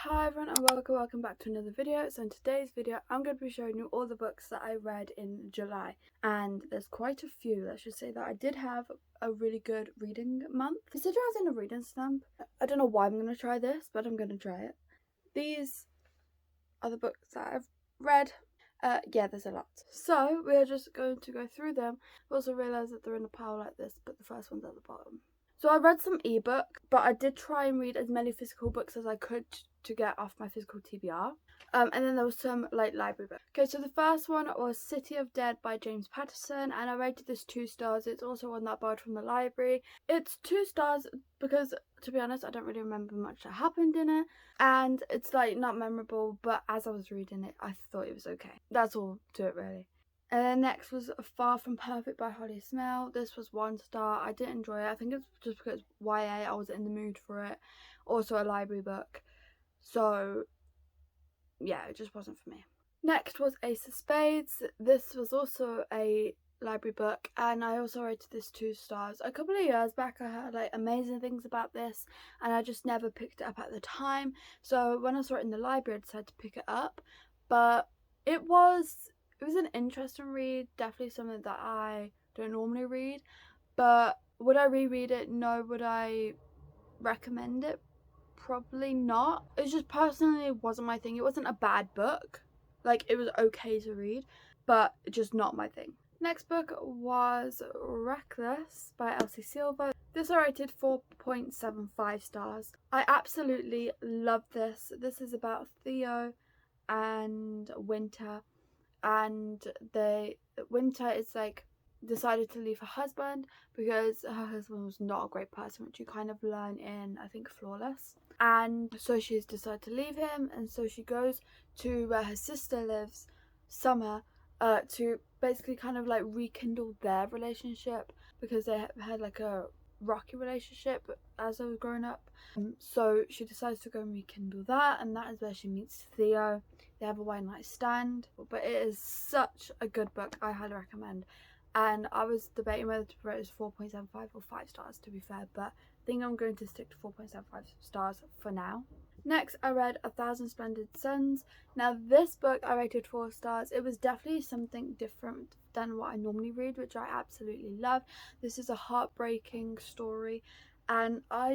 Hi everyone and welcome back to another video. So in today's video I'm going to be showing you all the books that I read in July, and there's quite a few. Let's just say that I did have a really good reading month. Consider I was in a reading slump. I don't know why I'm going to try this, but I'm going to try it. These are the books that I've read. Yeah, there's a lot. So we are just going to go through them. I also realised that they're in a pile like this, but the first one's at the bottom. So I read some ebook, but I did try and read as many physical books as I could to get off my physical TBR. And then there was some library books. Okay, so the first one was City of Dead by James Patterson, and I rated this 2 stars. It's also one that I borrowed from the library. It's 2 stars because, to be honest, I don't really remember much that happened in it, and it's not memorable, but as I was reading it, I thought it was okay. That's all to it really. And then next was Far From Perfect by Holly Smell. This was 1 star. I did enjoy it. I think it's just because YA, I was in the mood for it. Also a library book. So, yeah, it just wasn't for me. Next was Ace of Spades. This was also a library book, and I also rated this 2 stars. A couple of years back I heard amazing things about this, and I just never picked it up at the time. So when I saw it in the library I decided to pick it up. But it was an interesting read, definitely something that I don't normally read. But would I reread it? No. Would I recommend it? Probably not. It just personally wasn't my thing. It wasn't a bad book. It was okay to read, but just not my thing. Next book was Reckless by Elsie Silver. This I rated 4.75 stars. I absolutely love this. This is about Theo and Winter, and Winter is decided to leave her husband because her husband was not a great person, which you kind of learn in, I think, Flawless. And so she's decided to leave him, and so she goes to where her sister lives, Summer, to basically kind of rekindle their relationship, because they had a rocky relationship as they were growing up. So she decides to go and rekindle that, and that is where she meets Theo. They have a one night stand, but it is such a good book. I highly recommend. And I was debating whether to rate it as 4.75 or 5 stars, to be fair, but I think I'm going to stick to 4.75 stars for now. Next, I read A Thousand Splendid Suns. Now, this book I rated 4 stars. It was definitely something different than what I normally read, which I absolutely love. This is a heartbreaking story, and I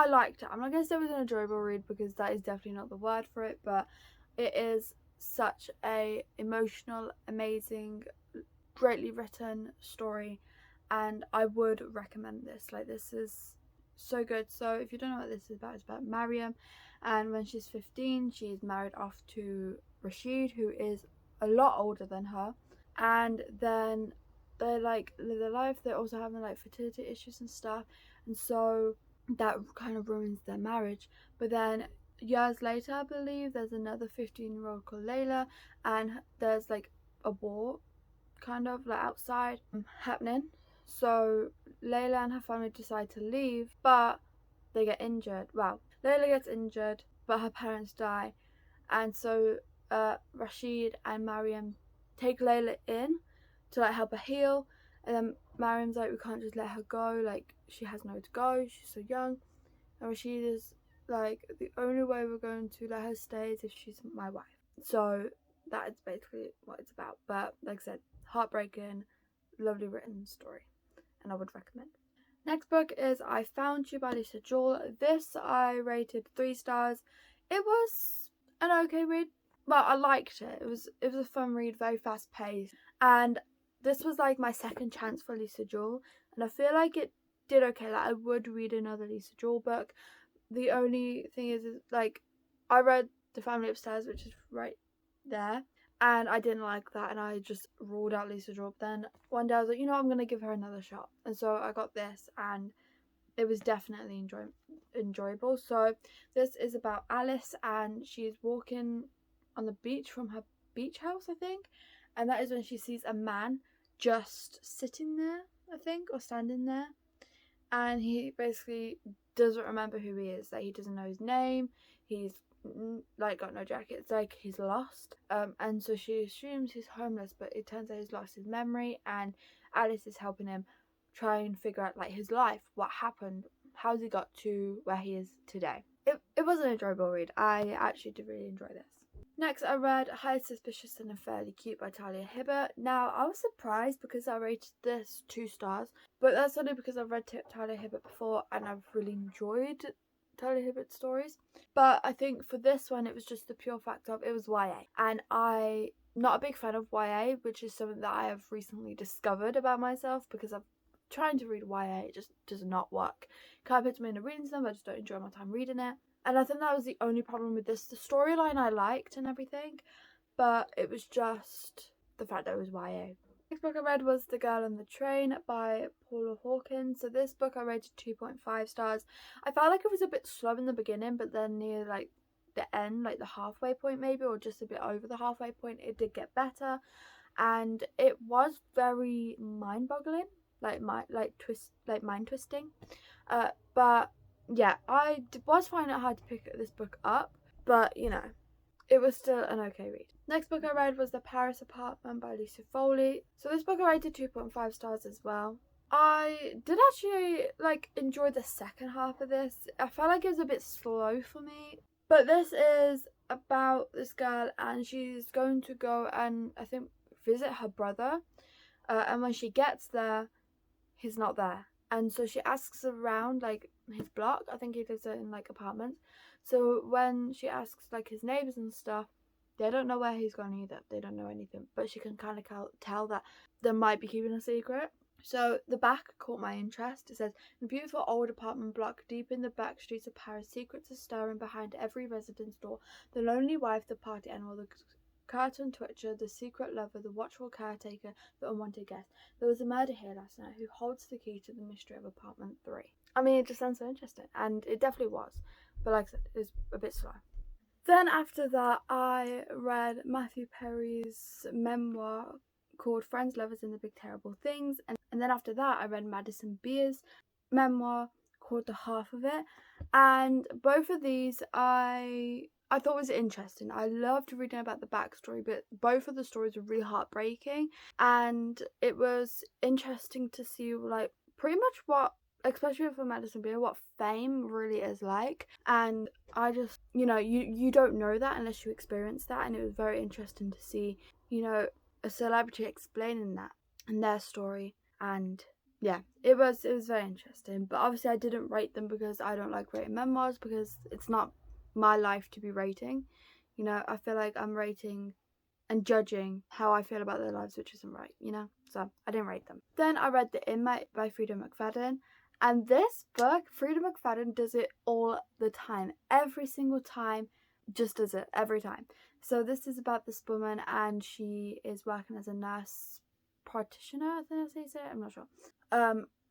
liked it. I'm not going to say it was an enjoyable read, because that is definitely not the word for it, but it is such a emotional, amazing, greatly written story, and I would recommend this. This is so good. So if you don't know what this is about, it's about Mariam, and when she's 15 she is married off to Rashid, who is a lot older than her, and then they live their life. They're also having fertility issues and stuff, and so that kind of ruins their marriage. But then years later, I believe, there's another 15-year-old called Layla, and there's a war kind of outside happening. So Layla and her family decide to leave, but they get injured. Well, Layla gets injured, but her parents die, and so Rashid and Mariam take Layla in to help her heal, and then Mariam's we can't just let her go, she has nowhere to go, she's so young. And Rashid is the only way we're going to let her stay is if she's my wife. So that is basically what it's about. But like I said, heartbreaking, lovely written story, and I would recommend. Next book is I Found You by Lisa Jewell. This I rated 3 stars. It was an okay read, but I liked it. It was a fun read, very fast paced, and this was my second chance for Lisa Jewell, and I feel it did okay. I would read another Lisa Jewell book. The only thing is I read The Family Upstairs, which is right there, and I didn't like that, and I just ruled out Lisa Jewell. Then one day I was like, I'm gonna give her another shot, and so I got this, and it was definitely enjoyable. So this is about Alice, and she's walking on the beach from her beach house, I think, and that is when she sees a man just sitting there, I think, or standing there, and he basically doesn't remember who he is. He doesn't know his name. He's got no jacket. It's he's lost, and so she assumes he's homeless, but it turns out he's lost his memory, and Alice is helping him try and figure out his life, what happened, how's he got to where he is today. It was an enjoyable read. I actually did really enjoy this. Next, I read Highly Suspicious and Fairly Cute by Talia Hibbert. Now, I was surprised because I rated this 2 stars, but that's only because I've read Talia Hibbert before and I've really enjoyed Talia Hibbert's stories. But I think for this one, it was just the pure fact of it was YA, and I'm not a big fan of YA, which is something that I have recently discovered about myself because I'm trying to read YA, it just does not work. Can't put me in a reading slump, I just don't enjoy my time reading it. And I think that was the only problem with this. The storyline I liked and everything, but it was just the fact that it was YA. Next book I read was The Girl on the Train by Paula Hawkins. So this book I rated 2.5 stars. I felt like it was a bit slow in the beginning, but then near like the end, like the halfway point maybe, or just a bit over the halfway point, it did get better. And it was very mind-boggling, mind twisting. But yeah, I was finding it hard to pick this book up, but you know, it was still an okay read. Next book I read was The Paris Apartment by Lisa Foley. So this book I rated 2.5 stars as well. I did actually enjoy the second half of this. I felt like it was a bit slow for me. But this is about this girl, and she's going to go and I think visit her brother. And when she gets there, he's not there. And so she asks around his block. I think he lives in apartments. So when she asks his neighbours and stuff, they don't know where he's gone either. They don't know anything. But she can kind of tell that they might be keeping a secret. So the back caught my interest. It says, in a beautiful old apartment block deep in the back streets of Paris, secrets are stirring behind every residence door. The lonely wife, the party animal, the curtain twitcher, the secret lover, the watchful caretaker, the unwanted guest. There was a murder here last night. Who holds the key to the mystery of apartment 3? I mean, it just sounds so interesting, and it definitely was. But like I said, it was a bit slow. Then after that, I read Matthew Perry's memoir called Friends, Lovers, and the Big Terrible Things. And then after that, I read Madison Beer's memoir called The Half of It. And both of these I thought was interesting. I loved reading about the backstory, but both of the stories were really heartbreaking. And it was interesting to see pretty much what, especially for Madison Beer, what fame really is like. And I just, you don't know that unless you experience that. And it was very interesting to see, a celebrity explaining that and their story. And yeah, it was very interesting. But obviously I didn't rate them because I don't like rating memoirs, because it's not my life to be rating. I feel like I'm rating and judging how I feel about their lives, which isn't right, so I didn't rate them. Then I read The Inmate by Frida McFadden. And this book, Frida McFadden does it all the time. Every single time, just does it every time. So this is about this woman, and she is working as a nurse practitioner, I think that's how you say it, I'm not sure.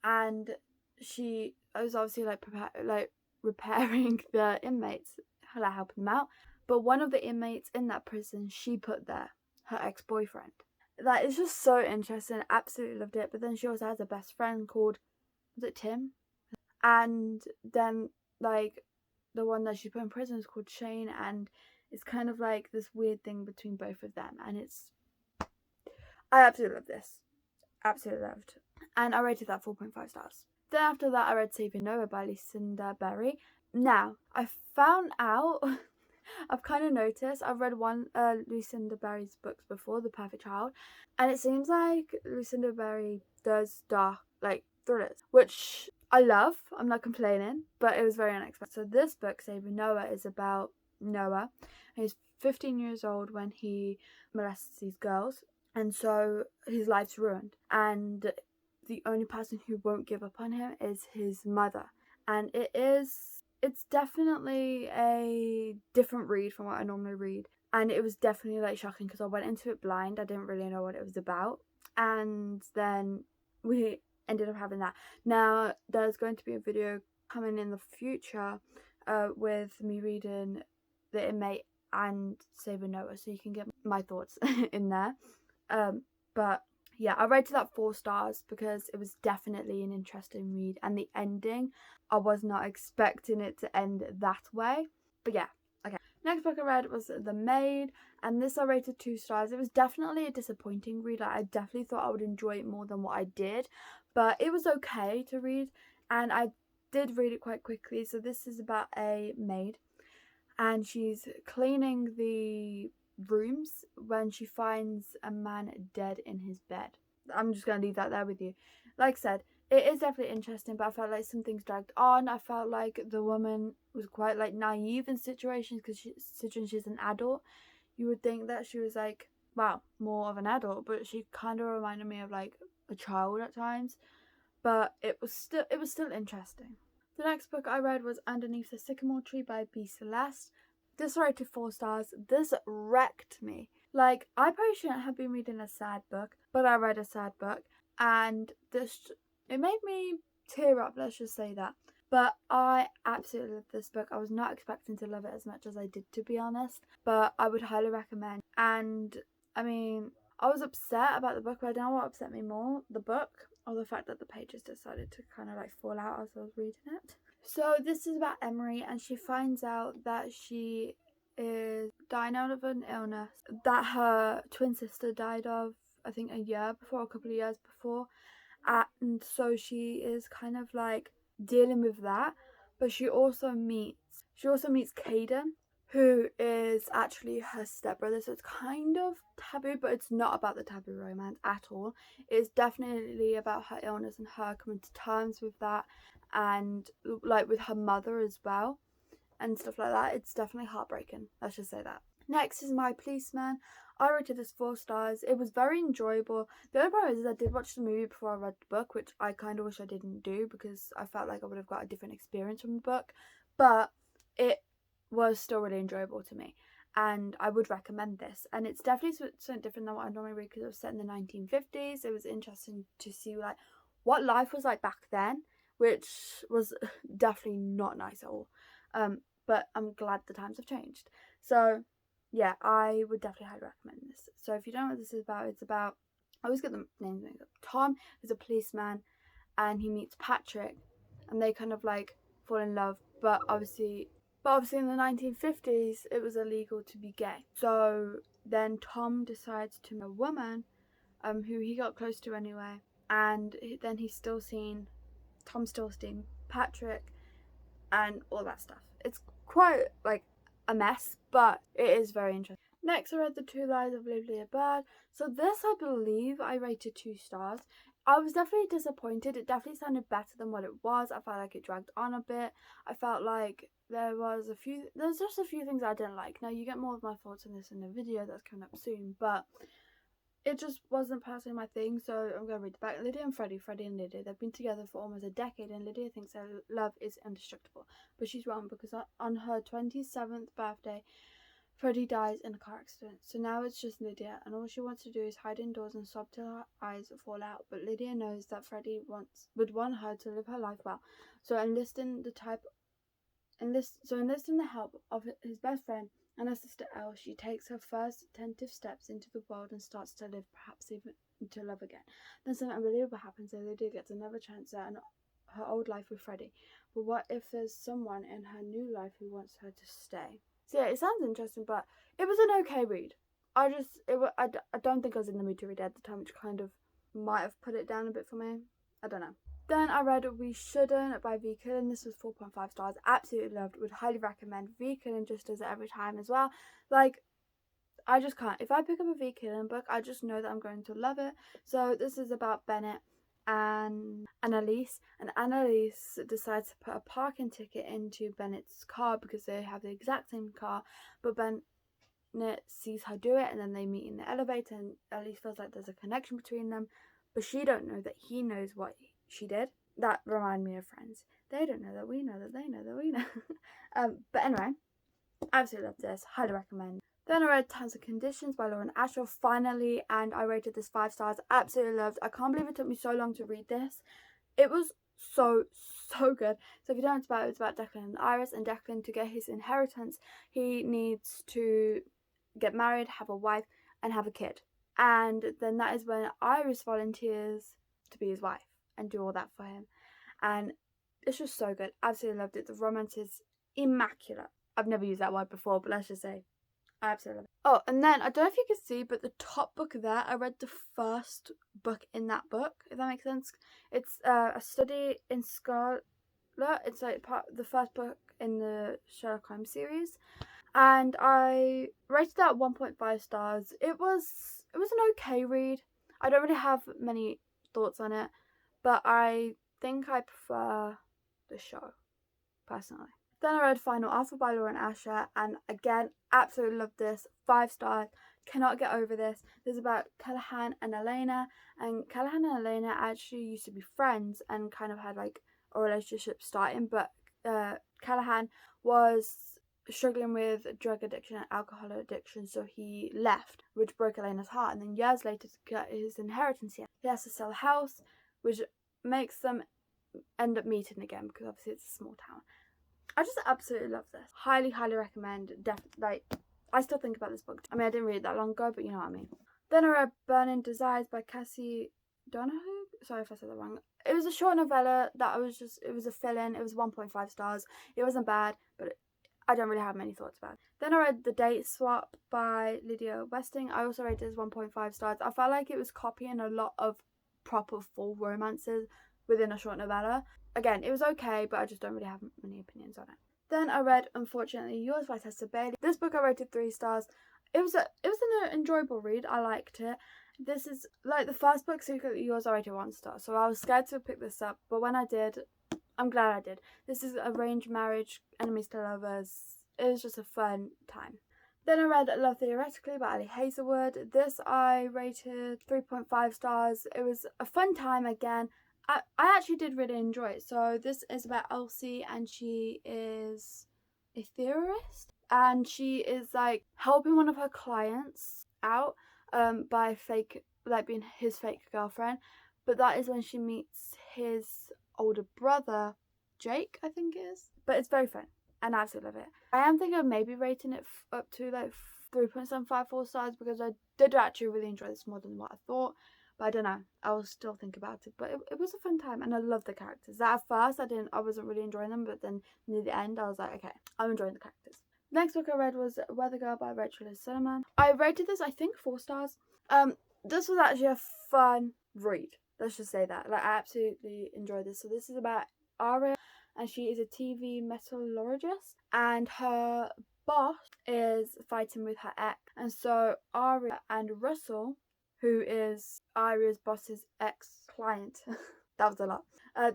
And she was obviously repairing the inmates, helping them out. But one of the inmates in that prison, she put there, her ex-boyfriend. That is just so interesting. Absolutely loved it. But then she also has a best friend called, was it Tim? And then the one that she put in prison is called Shane, and it's kind of this weird thing between both of them. And I absolutely love this. Absolutely loved. And I rated that 4.5 stars. Then after that, I read Saving Noah by Lucinda Berry. Now, I found out, I've kind of noticed, I've read one Lucinda Berry's books before, The Perfect Child, and it seems like Lucinda Berry does dark, thrillers, which I love. I'm not complaining, but it was very unexpected. So this book, Saving Noah, is about Noah. He's 15 years old when he molests these girls, and so his life's ruined. And the only person who won't give up on him is his mother. And it's definitely a different read from what I normally read. And it was definitely shocking because I went into it blind. I didn't really know what it was about. And then we ended up having that. Now, there's going to be a video coming in the future with me reading The Inmate and Saving Noah, so you can get my thoughts in there. But yeah, I rated that 4 stars because it was definitely an interesting read, and the ending, I was not expecting it to end that way. But yeah, okay. Next book I read was The Maid, and this I rated 2 stars. It was definitely a disappointing read. I definitely thought I would enjoy it more than what I did, but it was okay to read, and I did read it quite quickly. So this is about a maid, and she's cleaning the rooms when she finds a man dead in his bed. I'm just going to leave that there with you. Like I said, it is definitely interesting, but I felt like some things dragged on. I felt like the woman was quite like naive in situations, because considering she's an adult, you would think that she was like, wow, more of an adult, but she kind of reminded me of like a child at times. But it was still interesting. The next book I read was Underneath the Sycamore Tree by B. Celeste. This I rated 4 stars. This wrecked me. Like, I probably shouldn't have been reading a sad book, but I read a sad book, and it made me tear up, let's just say that. But I absolutely love this book. I was not expecting to love it as much as I did, to be honest, but I would highly recommend. And I mean, I was upset about the book, but I don't know what upset me more, the book or the fact that the pages decided to kind of like fall out as I was reading it. So this is about Emery, and she finds out that she is dying out of an illness that her twin sister died of, I think a couple of years before. And so she is kind of like dealing with that, but she also meets Caden, who is actually her stepbrother. So it's kind of taboo, but it's not about the taboo romance at all. It's definitely about her illness and her coming to terms with that, and like with her mother as well and stuff like that. It's definitely heartbreaking, let's just say that. Next is My Policeman. I rated this 4 stars. It was very enjoyable. The only problem is I did watch the movie before I read the book, which I kind of wish I didn't do, because I felt like I would have got a different experience from the book. But it was still really enjoyable to me, and I would recommend this. And it's definitely something different than what I normally read, because it was set in the 1950s. It was interesting to see like what life was like back then, which was definitely not nice at all. But I'm glad the times have changed. So yeah, I would definitely highly recommend this. So if you don't know what this is about, it's about, I always get the names mixed up. Tom is a policeman, and he meets Patrick, and they kind of like fall in love. But obviously in the 1950s, it was illegal to be gay. So then Tom decides to marry a woman, who he got close to anyway, and then Tom's still seeing Patrick and all that stuff. It's quite like a mess, but it is very interesting. Next, I read The Two Lives of Lydia Bird. So this, I believe, I rated 2 stars. I was definitely disappointed. It definitely sounded better than what it was. I felt like it dragged on a bit. I felt like there's just a few things I didn't like. Now, you get more of my thoughts on this in the video that's coming up soon, but it just wasn't personally my thing, so I'm going to read the back. Lydia and Freddie and Lydia, they've been together for almost a decade, and Lydia thinks their love is indestructible. But she's wrong, because on her 27th birthday, Freddie dies in a car accident. So now it's just Lydia, and all she wants to do is hide indoors and sob till her eyes fall out. But Lydia knows that Freddie would want her to live her life well. So enlisting the help of his best friend and her sister Elle, she takes her first tentative steps into the world and starts to live, perhaps even to love again. Then something unbelievable happens, and Lydia gets another chance at her old life with Freddie. But what if there's someone in her new life who wants her to stay? So yeah, it sounds interesting, but it was an okay read. I don't think I was in the mood to read it at the time, which kind of might have put it down a bit for me. I don't know. Then I read We Shouldn't by V. Killen. This was 4.5 stars. Absolutely loved. Would highly recommend. V. Killen just does it every time as well. Like, I just can't. If I pick up a V. Killen book, I just know that I'm going to love it. So this is about Bennett and Annalise. And Annalise decides to put a parking ticket into Bennett's car because they have the exact same car. But Bennett sees her do it, and then they meet in the elevator, and Annalise feels like there's a connection between them. But she don't know that he knows what she did. That remind me of Friends. They don't know that we know that they know that we know. But anyway, absolutely love this. Highly recommend. Then I read Terms and Conditions by Lauren Asher finally, and I rated this 5 stars. Absolutely loved. I can't believe it took me so long to read this. It was so good. So if you don't know, it's about Declan and Iris, and Declan, to get his inheritance, he needs to get married, have a wife, and have a kid. And then that is when Iris volunteers to be his wife and do all that for him. And it's just so good. Absolutely loved it. The romance is immaculate. I've never used that word before, but let's just say I absolutely love it. Oh, and then I don't know if you can see, but the top book there, I read the first book in that book, if that makes sense. It's a study in scholarly Gauntlet. It's like the first book in the Sherlock Holmes series, and I rated that 1.5 stars. It was an okay read. I don't really have many thoughts on it, but I think I prefer the show personally. Then I read Final Alpha by Lauren Asher, and again, absolutely loved this. 5 stars. Cannot get over this. This is about Callahan and Elena, and Callahan and Elena actually used to be friends and kind of had like a relationship starting, but Callahan was struggling with drug addiction and alcohol addiction, so he left, which broke Elena's heart. And then years later, to get his inheritance, he has to sell a house, which makes them end up meeting again, because obviously it's a small town. I just absolutely love this. Highly recommend. Like, I still think about this book. I mean, I didn't read it that long ago, but you know what I mean. Then I read Burning Desires by Cassie Donahoe. Sorry if I said that wrong. It was a short novella that it was a fill-in. It was 1.5 stars. It wasn't bad, but I don't really have many thoughts about it. Then I read The Date Swap by Lydia Westing. I also rated it as 1.5 stars. I felt like it was copying a lot of proper full romances within a short novella. Again, it was okay, but I just don't really have many opinions on it. Then I read Unfortunately Yours by Tessa Bailey. This book I rated 3 stars. It was an enjoyable read. I liked it. This is like the first book, Secretly Yours, I rated 1 star. So I was scared to pick this up, but when I did, I'm glad I did. This is arranged marriage, enemies to lovers. It was just a fun time. Then I read Love Theoretically by Ali Hazelwood. This I rated 3.5 stars. It was a fun time again. I actually did really enjoy it. So this is about Elsie, and she is a theorist, and she is like helping one of her clients out by being his fake girlfriend. But that is when she meets his older brother, Jake, I think it is. But it's very fun, and I absolutely love it. I am thinking of maybe rating it up to like 3.754 stars, because I did actually really enjoy this more than what I thought. But I don't know. I will still think about it. But it was a fun time, and I love the characters. That at first I wasn't really enjoying them, but then near the end I was like, okay, I'm enjoying the characters. Next book I read was Weather Girl by Rachel Solomon. I rated this, I think, 4 stars. This was actually a fun read. Let's just say that. Like, I absolutely enjoyed this. So this is about Aria, and she is a TV metallurgist, and her boss is fighting with her ex. And so Aria and Russell, who is Aria's boss's ex-client, that was a lot,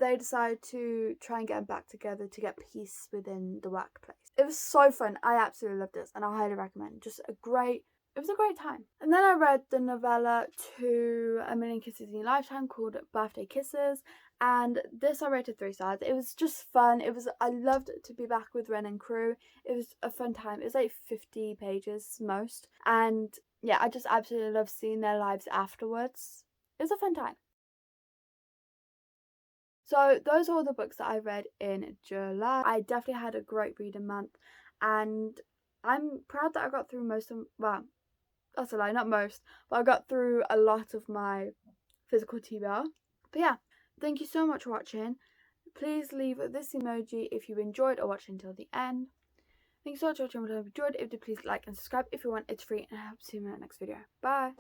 they decide to try and get them back together to get peace within the workplace. It was so fun. I absolutely loved this, and I highly recommend. It was a great time. And then I read the novella To a Million Kisses in Your Lifetime called Birthday Kisses, and this I rated 3 stars. It was just fun. I loved to be back with Ren and crew. It was a fun time. It was like 50 pages most, and yeah, I just absolutely love seeing their lives afterwards. It was a fun time. So those are all the books that I read in July. I definitely had a great reading month, and I'm proud that I got through most of, well, that's a lie, not most, but I got through a lot of my physical TBR. But yeah, thank you so much for watching. Please leave this emoji if you enjoyed or watched until the end. Thank you so much for watching. If you enjoyed, if you did, please like and subscribe if you want. It's free, and I hope to see you in my next video. Bye.